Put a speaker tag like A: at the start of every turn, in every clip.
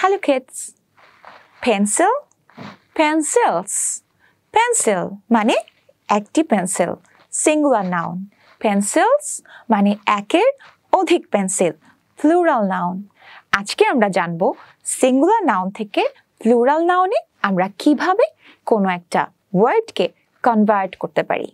A: Hello kids. Pencil, pencils. Pencil মানে একটি pencil, singular noun. Pencils মানে একের অধিক পেন্সিল, প্লুরাল নাউন। আজকে আমরা জানবো সিঙ্গুলার নাউন থেকে প্লুরাল নাউনে আমরা কিভাবে কোনো একটা ওয়ার্ডকে কনভার্ট করতে পারি।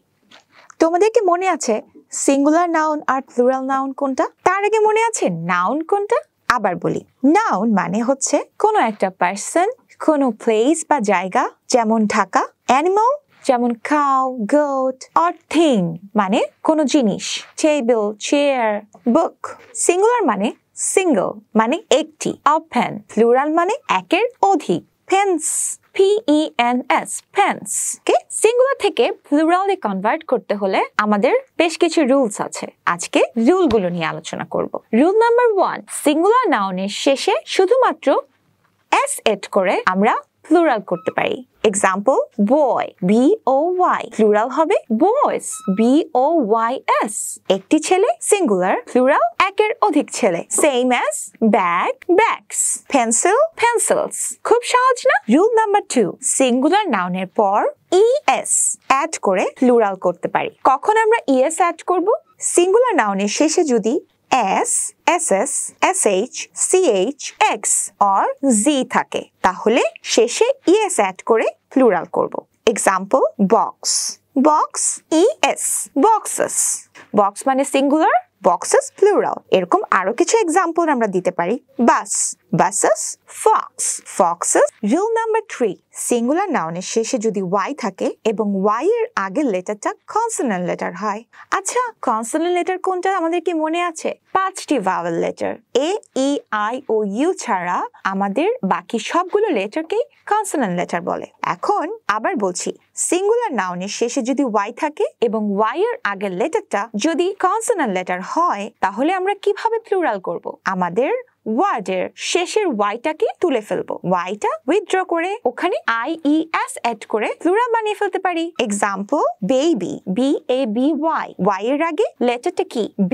A: তোমাদের কি মনে আছে সিঙ্গুলার নাউন আর প্লুরাল নাউন কোনটা? তার আগে মনে আছে নাউন কোনটা? আবার বলি, নাউন মানে হচ্ছে কোনো একটা পার্সন, কোনো প্লেস বা জায়গা, যেমন ঢাকা। অ্যানিমাল যেমন কাউ, গোট। আর থিং মানে কোনো জিনিস, টেবিল, চেয়ার, বুক। সিঙ্গুলার মানে সিঙ্গল মানে একটি, ওপেন। প্লুরাল মানে একের অধিক, পেন্স, PENS, পেন্স। সিঙ্গুলার থেকে প্লুরালে কনভার্ট করতে হলে আমাদের বেশ কিছু রুলস আছে। আজকে রুলগুলো নিয়ে আলোচনা করব। রুল নাম্বার 1, সিঙ্গুলার নাউনের শেষে শুধুমাত্র s এড করে আমরা প্লুরাল করতে পারি। এক্সাম্পল, বয়, BOY, প্লুরাল হবে বয়েস, BOYS। একটি ছেলে, সিঙ্গুলার, প্লুরাল একের অধিক ছেলে। Same as bag, bags, pencil, pencils. খুব সহজ না? রুল নাম্বার 2, সিঙ্গুলার নাউনের পর ES অ্যাড করে প্লুরাল করতে পারি। কখন আমরা ES অ্যাড করব? সিঙ্গুলার নাউনের শেষে যদি S, SS, SH, CH, X or Z থাকে, তাহলে শেষে ES অ্যাড করে প্লুরাল করব। Example, box, box, ES, boxes. Box মানে সিঙ্গুলার, বক্সেস প্লুরাল। এরকম আরো কিছু এক্সাম্পল আমরা দিতে পারি। Bus, buses, fox, foxes. Rule number 3, singular নাউনের শেষে যদি Y থাকে এবং Y এর আগের লেটারটা কনসোনেন্ট লেটার হয়। আচ্ছা, কনসোনেন্ট লেটার কোনটা আমাদের কি মনে আছে? 5টি vowel letter. A, E, I O U ছাড়া আমাদের বাকি সবগুলো লেটারকেই কনসোনেন্ট লেটার বলে। এখন আবার বলছি, সিঙ্গুলার নাউনের শেষে যদি Y থাকে এবং Y এর আগের লেটারটা যদি কনসোনেন্ট লেটার হয়, তাহলে আমরা কিভাবে প্লুরাল করব? আমাদের ওয়ার্ডের শেষের ওয়াইটাকে তুলে ফেলবো। ওয়াইটা উইথড্র করে ওখানে IES অ্যাড করে প্লুরাল বানিয়ে ফেলতে পারি। Example, baby, BABY। ওয়াই এর আগে লেটারটা কি? B,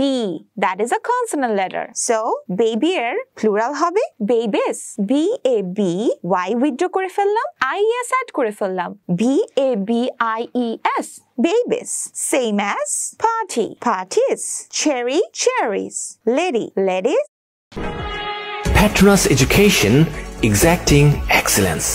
A: that is a consonant letter. So baby এর প্লুরাল হবে বেবিস, BABY উইথড্র করে ফেললাম, IES অ্যাড করে ফেললাম, BABIES, babies. Same as party, parties, cherry, cherries, lady, ladies.
B: Petronas Education, exacting excellence.